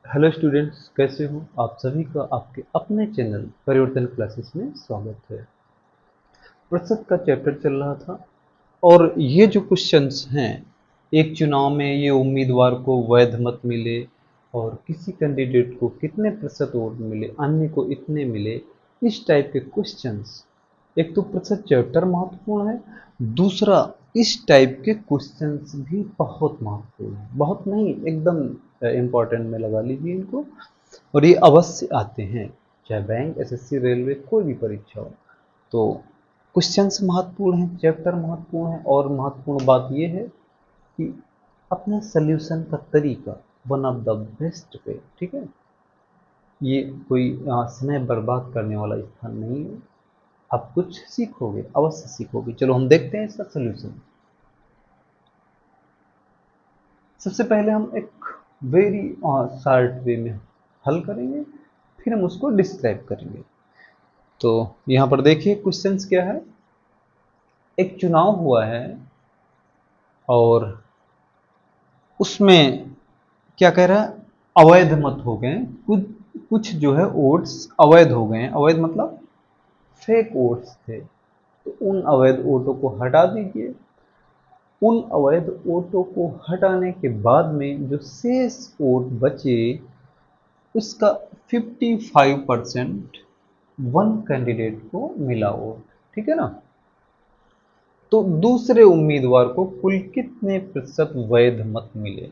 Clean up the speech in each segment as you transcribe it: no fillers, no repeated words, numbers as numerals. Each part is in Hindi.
हेलो स्टूडेंट्स, कैसे हो आप सभी का आपके अपने चैनल परिवर्तन क्लासेस में स्वागत है। प्रतिशत का चैप्टर चल रहा था और ये जो क्वेश्चंस हैं, एक चुनाव में ये उम्मीदवार को वैध मत मिले और किसी कैंडिडेट को कितने प्रतिशत वोट मिले, अन्य को इतने मिले, इस टाइप के क्वेश्चंस। एक तो प्रतिशत चैप्टर महत्वपूर्ण है, दूसरा इस टाइप के क्वेश्चंस भी बहुत महत्वपूर्ण है। बहुत नहीं, एकदम इम्पोर्टेंट में लगा लीजिए इनको। और ये अवश्य आते हैं, चाहे बैंक, एसएससी, रेलवे, कोई भी परीक्षा हो। तो क्वेश्चंस महत्वपूर्ण हैं, चैप्टर महत्वपूर्ण है, और महत्वपूर्ण बात यह है कि अपने सल्यूशन का तरीका, one of the best way. ठीक है, ये कोई समय बर्बाद करने वाला स्थान नहीं है। आप कुछ सीखोगे, अवश्य सीखोगे। चलो हम देखते हैं इसका सल्यूशन। सबसे पहले हम एक वेरी शॉर्ट वे में हल करेंगे, फिर हम उसको डिस्क्राइब करेंगे। तो यहाँ पर देखिए क्वेश्चंस क्या है। एक चुनाव हुआ है और उसमें क्या कह रहा है, अवैध मत हो गए। कुछ कुछ जो है वोट्स अवैध हो गए हैं। अवैध मतलब फेक वोट्स थे, तो उन अवैध वोटों को हटा दीजिए। उन अवैध वोटों को हटाने के बाद में जो शेष वोट बचे, उसका 55% वन कैंडिडेट को मिला वोट। ठीक है ना। तो दूसरे उम्मीदवार को कुल कितने प्रतिशत वैध मत मिले।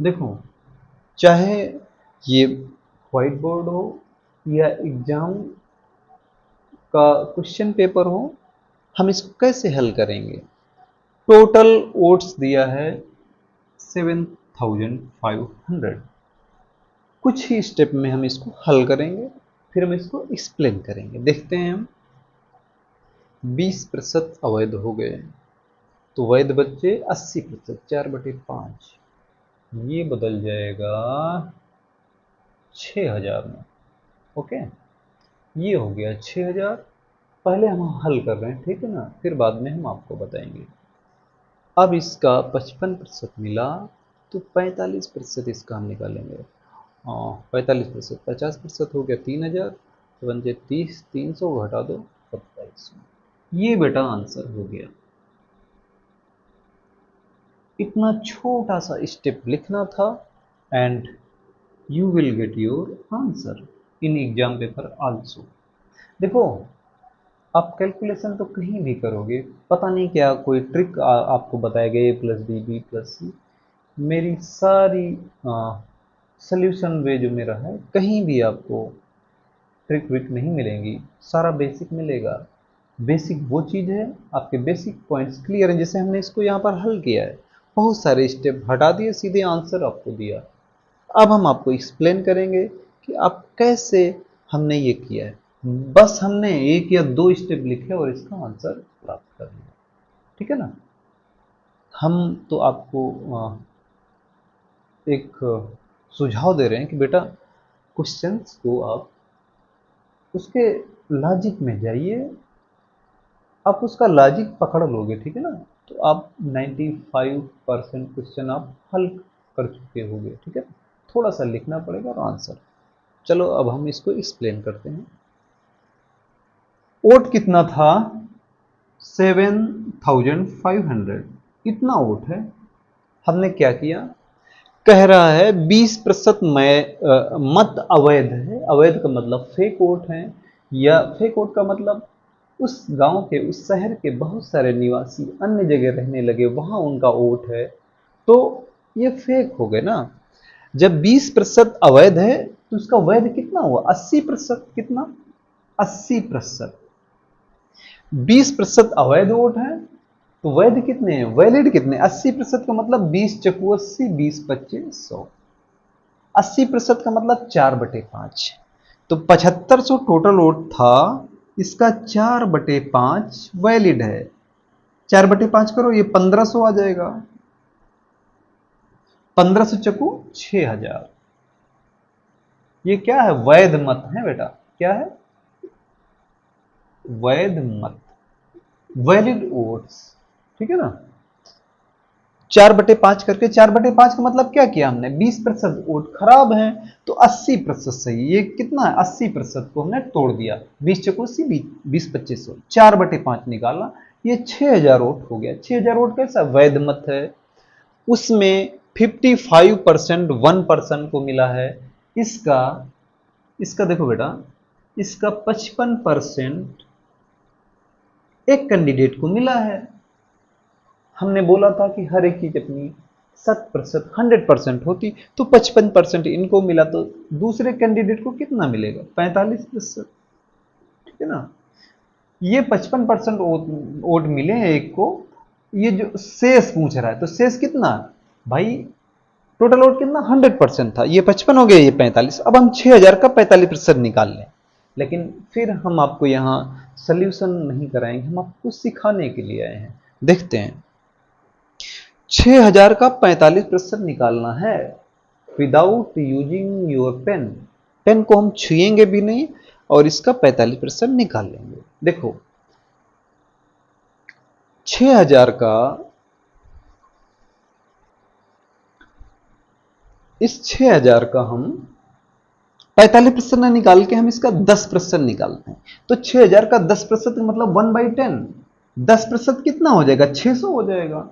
देखो, चाहे ये व्हाइट बोर्ड हो या एग्जाम का क्वेश्चन पेपर हो, हम इसको कैसे हल करेंगे। टोटल वोट्स दिया है 7500। कुछ ही स्टेप में हम इसको हल करेंगे, फिर हम इसको एक्सप्लेन करेंगे। देखते हैं हम। 20% अवैध हो गए, तो वैध बच्चे 80%, 4/5। ये बदल जाएगा 6000 में। ओके, ये हो गया 6000। पहले हम हल कर रहे हैं, ठीक है ना, फिर बाद में हम आपको बताएंगे। अब इसका 55% मिला, तो 45% इसका हम निकालेंगे। 45%, 50% हो गया 3000, तो बन जाए 30, 300 घटा दो 2700। ये बेटा आंसर हो गया। इतना छोटा सा स्टेप लिखना था and you will get your answer in exam paper also. देखो, आप कैलकुलेशन तो कहीं भी करोगे, पता नहीं क्या कोई ट्रिक आपको बताया गया, A+B, B+C। मेरी सारी सल्यूशन वे जो मेरा है, कहीं भी आपको ट्रिक विक नहीं मिलेंगी, सारा बेसिक मिलेगा। बेसिक वो चीज़ है, आपके बेसिक पॉइंट्स क्लियर हैं, जैसे हमने इसको यहाँ पर हल किया है। बहुत सारे स्टेप हटा दिए, सीधे आंसर आपको दिया। अब हम आपको एक्सप्लेन करेंगे कि आप कैसे हमने ये किया है। बस हमने एक या दो स्टेप लिखे और इसका आंसर प्राप्त कर लिया। ठीक है ना। हम तो आपको एक सुझाव दे रहे हैं कि बेटा क्वेश्चंस को आप उसके लॉजिक में जाइए, आप उसका लॉजिक पकड़ लोगे, ठीक है ना, तो आप 95% क्वेश्चन आप हल कर चुके होंगे। ठीक है, थोड़ा सा लिखना पड़ेगा और आंसर। चलो अब हम इसको एक्सप्लेन करते हैं। वोट कितना था, 7500। इतना वोट है। हमने क्या किया, कह रहा है 20% मत अवैध है। अवैध का मतलब फेक वोट है, या फेक वोट का मतलब उस गांव के, उस शहर के बहुत सारे निवासी अन्य जगह रहने लगे, वहां उनका वोट है, तो ये फेक हो गए ना। जब 20% अवैध है, तो उसका वैध कितना हुआ, 80%। कितना, 80%। 20% अवैध वोट है, तो वैध कितने हैं, वैलिड कितने, 80% का मतलब 20 चकू 80, 20 25 100। 80% का मतलब 4/5। तो 7500 टोटल वोट था, इसका 4/5 वैलिड है। 4/5 करो, ये 1500 आ जाएगा। 1500 चकू 6000। ये क्या है, वैध मत है बेटा। क्या है, वैध मत, वैलिड वोट्स। ठीक है ना। 4/5 करके, 4/5 का मतलब क्या किया हमने, 20% वोट खराब है, तो 80% सही। ये कितना है, 80% को हमने तोड़ दिया, 20 चौको 80, 20 2500, 4/5 निकाला, ये 6000 वोट हो गया। 6000 वोट कैसा वैध मत है, उसमें 55% 1% को मिला है। इसका इसका देखो बेटा, इसका 55% एक कैंडिडेट को मिला है। हमने बोला था कि हर एक चीज अपनी 100% 100% होती, तो 55% इनको मिला, तो दूसरे कैंडिडेट को कितना मिलेगा, 45%। ठीक है ना, ये 55% वोट मिले हैं एक को। ये जो शेष पूछ रहा है, तो शेष कितना भाई, टोटल वोट कितना 100% था, ये 55 हो गया, ये 45। अब हम 6000 का 45% निकाल लें, लेकिन फिर हम आपको यहाँ सोल्यूशन नहीं कराएंगे, हम आपको सिखाने के लिए आए हैं। देखते हैं, 6000 का 45% निकालना है without using your pen. Pen को हम छुएंगे भी नहीं और इसका 45% निकाल लेंगे। देखो 6000 का, इस 6000 का हम 45% ना निकाल के हम इसका 10% निकालते हैं, तो 6000 का 10% मतलब 1/10, 10% कितना हो जाएगा, 600 हो जाएगा।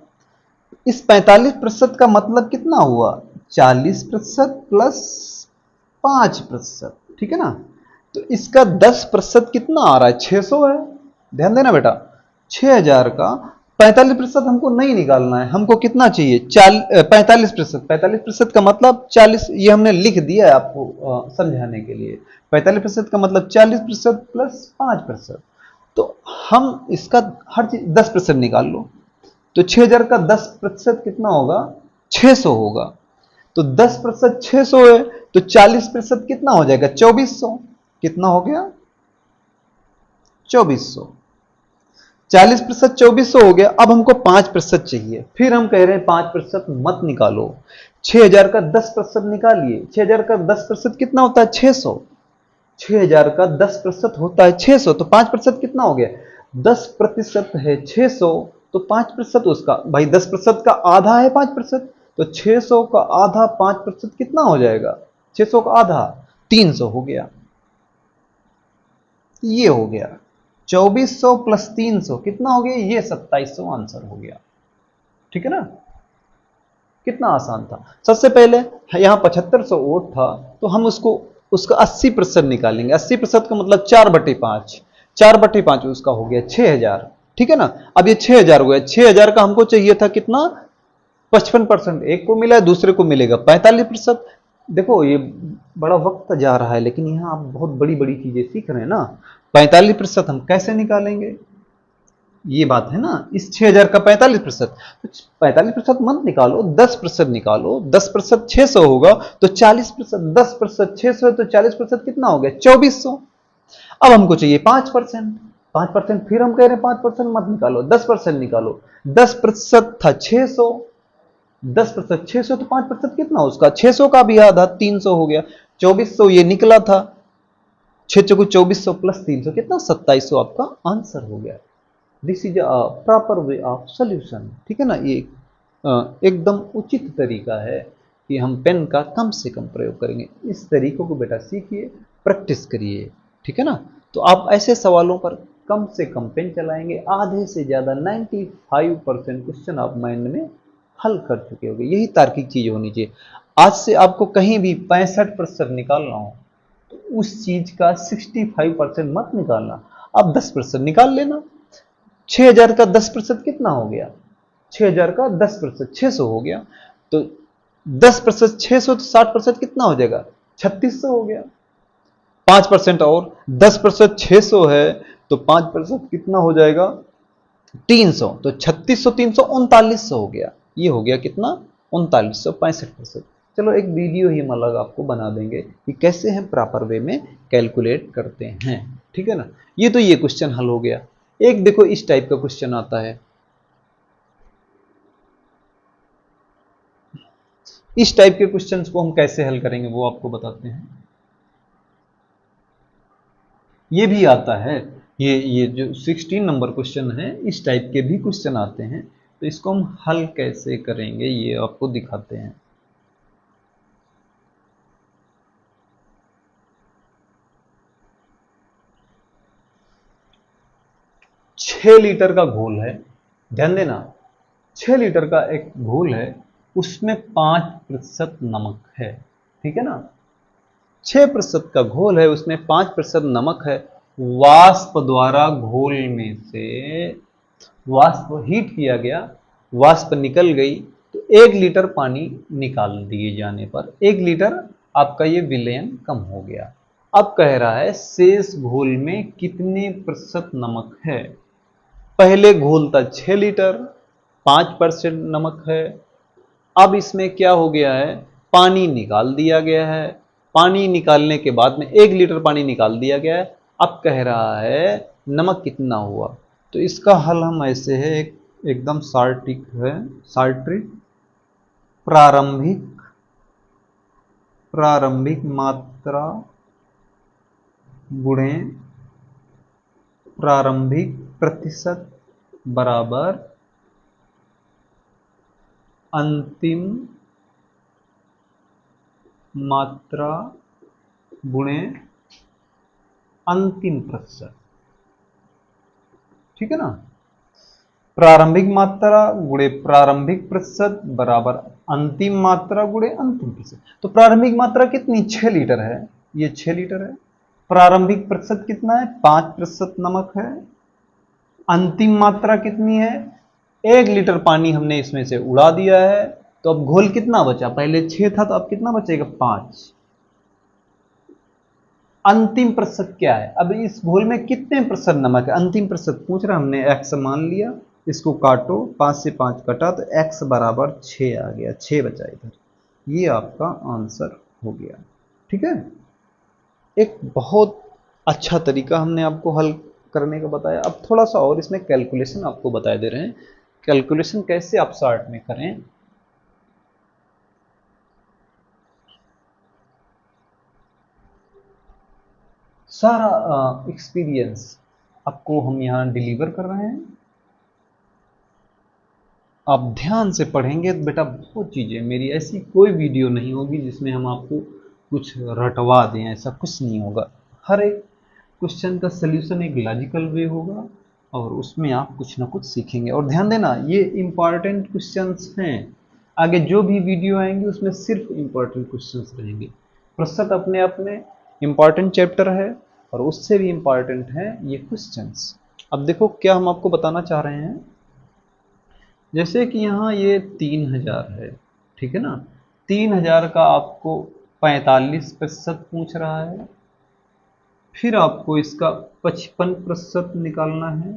इस 45% का मतलब कितना हुआ, 40% प्लस 5%। ठीक है ना, तो इसका 10% कितना आ रहा है, 600 है। ध्यान देना बेटा, 6000 का 45% हमको नहीं निकालना है, हमको कितना चाहिए, 45%। 45% का मतलब 40, ये हमने लिख दिया है आपको समझाने के लिए। 45% का मतलब 40% प्लस 5%। तो हम इसका हर चीज 10% निकाल लो, तो 6000 का 10% कितना होगा, 600 होगा। तो 10% 600 है, तो 40% कितना हो जाएगा, 2400। कितना हो गया, 2400। 40% 2400 हो गया। अब हमको 5% चाहिए, फिर हम कह रहे हैं 5% मत निकालो, 6000 का 10% निकालिए। 6000 का 10% कितना होता है, 600। 6000 का 10% होता है 600, तो 5% कितना हो गया, 10% है 600, तो 5% उसका, भाई 10% का आधा है 5%, तो 600 का आधा 5% कितना हो जाएगा, 600 का आधा 300 हो गया। ये हो गया 2400 प्लस 300 कितना हो गया, ये 2700 आंसर हो गया। ठीक है ना, कितना आसान था। सबसे पहले यहां 7500 वोट था, तो हम उसको उसका 80% निकालेंगे। 80% का मतलब 4/5, 4/5 उसका हो गया 6000। ठीक है ना, अब ये 6000 हो गया, 6000 का हमको चाहिए था कितना, 55%। एक को मिला है, दूसरे को मिलेगा 45%। देखो ये बड़ा वक्त जा रहा है, लेकिन यहां आप बहुत बड़ी बड़ी चीजें सीख रहे हैं ना। 45% हम कैसे निकालेंगे, ये बात है ना, इस 6000 का 45%, 45% मत निकालो, 10% निकालो। 10% 600 होगा, तो 40%, 10% 600 है, तो 40% कितना हो गया, 2400। अब हमको चाहिए 5%। 5%, फिर हम कह रहे हैं 5% मत निकालो, 10% निकालो। 10% था 600, 10% 600, तो 5% कितना उसका, 600 का भी आधा 300 हो गया। 2400 ये निकला था, 6 चौको 2400 प्लस 300 कितना, 2700 आपका आंसर हो गया। This is a proper way of solution. ठीक है ना, ये एकदम उचित तरीका है कि हम पेन का कम से कम प्रयोग करेंगे। इस तरीकों को बेटा सीखिए, प्रैक्टिस करिए। ठीक है ना, तो आप ऐसे सवालों पर कम से कम पेन चलाएंगे, आधे से ज़्यादा 95% क्वेश्चन आप माइंड में हल कर चुके होंगे। यही तार्किक चीज़ होनी चाहिए। आज से आपको कहीं भी 65% निकालना हो, तो उस चीज़ का 65% मत निकालना, आप 10% निकाल लेना। 6000 का 10% कितना हो गया, 6000 का 10% 600 हो गया, तो 10% 600, तो 60% कितना हो जाएगा, 3600 हो गया। 5% और 10% 600 है, तो 5% कितना हो जाएगा, 300, तो 3600 300 3900 हो गया। ये हो गया कितना, 3900, 65%। चलो एक वीडियो ही हम अलग आपको बना देंगे कि कैसे हम प्रॉपर वे में कैलकुलेट करते हैं। ठीक है ना, ये तो ये क्वेश्चन हल हो गया। एक देखो इस टाइप का क्वेश्चन आता है, इस टाइप के क्वेश्चंस को हम कैसे हल करेंगे वो आपको बताते हैं। ये भी आता है, ये जो 16 नंबर क्वेश्चन है, इस टाइप के भी क्वेश्चन आते हैं। तो इसको हम हल कैसे करेंगे ये आपको दिखाते हैं। 6 लीटर का घोल है, ध्यान देना, 6 लीटर का एक घोल है, उसमें 5% नमक है, ठीक है ना। 6% का घोल है, उसमें 5% नमक है। वाष्प द्वारा घोल में से वाष्प हीट किया गया, वाष्प निकल गई, तो 1 लीटर पानी निकाल दिए जाने पर 1 लीटर आपका ये विलयन कम हो गया। अब कह रहा है शेष घोल में कितने प्रतिशत नमक है। पहले घोल था 6 लीटर, 5% नमक है। अब इसमें क्या हो गया है, पानी निकाल दिया गया है, पानी निकालने के बाद में 1 लीटर पानी निकाल दिया गया है। अब कह रहा है नमक कितना हुआ। तो इसका हल हम ऐसे है, एकदम सार्टिक है, सार्ट्रिक प्रारंभिक प्रारंभिक मात्रा गुणे प्रारंभिक प्रतिशत बराबर अंतिम मात्रा गुणे अंतिम प्रतिशत, ठीक है ना। प्रारंभिक मात्रा गुणे प्रारंभिक प्रतिशत बराबर अंतिम मात्रा गुणे अंतिम प्रतिशत। तो प्रारंभिक मात्रा कितनी, 6 लीटर है, ये 6 लीटर है। प्रारंभिक प्रतिशत कितना है, 5% नमक है। अंतिम मात्रा कितनी है, 1 लीटर पानी हमने इसमें से उड़ा दिया है, तो अब घोल कितना बचा, पहले 6 था तो अब कितना बचेगा, 5। अंतिम प्रतिशत क्या है, अब इस घोल में कितने प्रतिशत नमक है, अंतिम प्रतिशत पूछ रहा, हमने x मान लिया, इसको काटो, 5 से 5 कटा तो x बराबर 6 आ गया, 6 बचा इधर, ये आपका आंसर हो गया, ठीक है। एक बहुत अच्छा तरीका हमने आपको हल करने का बताया। अब थोड़ा सा और इसमें कैलकुलेशन आपको बता दे रहे हैं, कैलकुलेशन कैसे आप शॉर्ट में करें। सारा एक्सपीरियंस आपको हम यहाँ डिलीवर कर रहे हैं, आप ध्यान से पढ़ेंगे तो बेटा बहुत चीज़ें, मेरी ऐसी कोई वीडियो नहीं होगी जिसमें हम आपको कुछ रटवा दें, ऐसा कुछ नहीं होगा। हर एक क्वेश्चन का सल्यूशन एक लॉजिकल वे होगा और उसमें आप कुछ ना कुछ सीखेंगे। और ध्यान देना ये इंपॉर्टेंट क्वेश्चंस हैं, आगे जो भी वीडियो आएंगे उसमें सिर्फ इंपॉर्टेंट क्वेश्चंस रहेंगे। प्रतिशत अपने आप में इंपॉर्टेंट चैप्टर है और उससे भी इंपॉर्टेंट है ये क्वेश्चंस। अब देखो क्या हम आपको बताना चाह रहे हैं, जैसे कि यहाँ ये 3000 है, ठीक है ना। 3000 का आपको 45% पूछ रहा है, फिर आपको इसका 55% निकालना है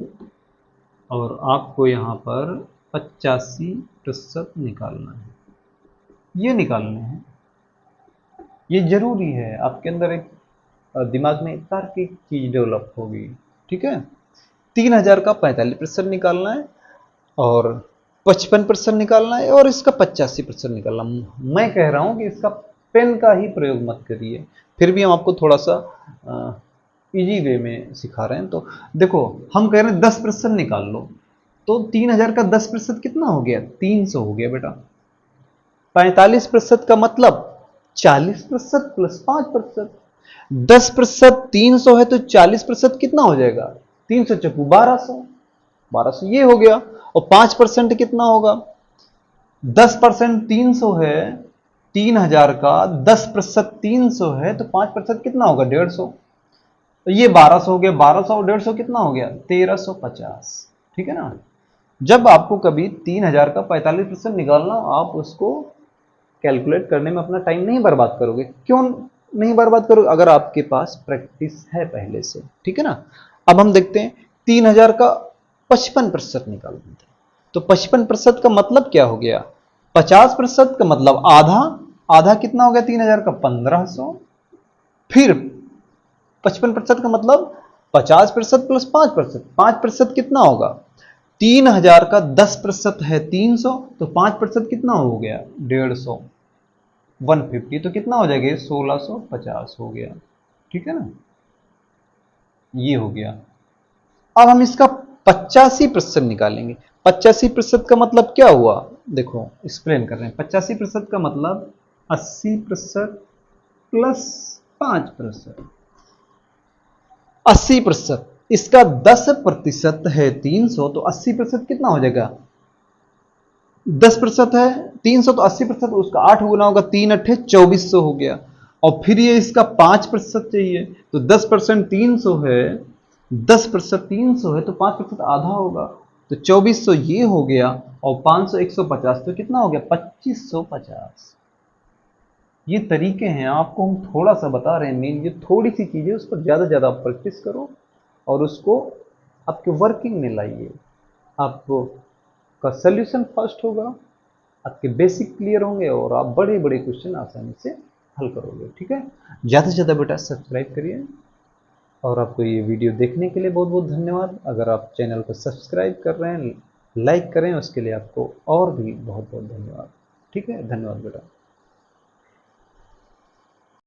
और आपको यहाँ पर 85% निकालना है, ये निकालने हैं। ये जरूरी है, आपके अंदर एक दिमाग में तार्किक चीज डेवलप होगी, ठीक है। 3000 का 45% निकालना है और 55% निकालना है और इसका 85% निकालना। मैं कह रहा हूं कि इसका पेन का ही प्रयोग मत करिए, फिर भी हम आपको थोड़ा सा इजी वे में सिखा रहे हैं। तो देखो हम कह रहे हैं 10% निकाल लो, तो 3000 का 10% कितना हो गया, 300 हो गया बेटा। 45% का मतलब 40% प्लस 5%। 10% 300 है तो 40% कितना हो जाएगा, 300 चकू 1200, 1200 ये हो गया। और 5% कितना होगा, 10% 300 है, 3000 का 10% 300 है तो 5% कितना होगा, 150। तो ये 1200 हो गया, 1200 और 150 कितना हो गया, 1350, ठीक है ना। जब आपको कभी 3000 का 45% निकालना, आप उसको कैलकुलेट करने में अपना टाइम नहीं बर्बाद करोगे। क्यों नहीं बर्बाद करोगे, अगर आपके पास प्रैक्टिस है पहले से, ठीक है ना। अब हम देखते हैं 3000 का 55% निकाल देते हैं, तो 55% का मतलब क्या हो गया, 50% का मतलब आधा, आधा कितना हो गया 3000 का, 1500। फिर 55% का मतलब 50% प्लस 5%, 5% कितना होगा, 3000 का 10% है 300, तो 5% कितना हो गया, 150, 150, तो कितना हो जाएगा, 1650 हो गया, ठीक है ना, ये हो गया। अब हम इसका 85% निकालेंगे। 85% का मतलब क्या हुआ, देखो एक्सप्लेन कर रहे हैं। 85% का मतलब 80% प्लस 5%, 80%। इसका 10% है 300, तो 80% कितना हो जाएगा, 10% है 300, तो 80% उसका 8 गुना होगा, 3 अट्ठे 2400 हो गया। और फिर ये इसका 5% चाहिए, तो 10% 300 है, 10% 300 है, तो 5% आधा होगा, तो 2400 ये हो गया, और 500 150, तो कितना हो गया 2550। ये तरीके हैं, आपको हम थोड़ा सा बता रहे हैं, मेन ये थोड़ी सी चीजें, उस पर ज्यादा ज्यादा प्रैक्टिस करो और उसको आपके वर्किंग में लाइए। आपको का सोल्यूशन फर्स्ट होगा, आपके बेसिक क्लियर होंगे और आप बड़े बड़े क्वेश्चन आसानी से हल करोगे। ठीक है, ज़्यादा से ज़्यादा बेटा सब्सक्राइब करिए। और आपको ये वीडियो देखने के लिए बहुत बहुत धन्यवाद। अगर आप चैनल को सब्सक्राइब कर रहे हैं, लाइक करें, उसके लिए आपको और भी बहुत बहुत धन्यवाद। ठीक है, धन्यवाद बेटा।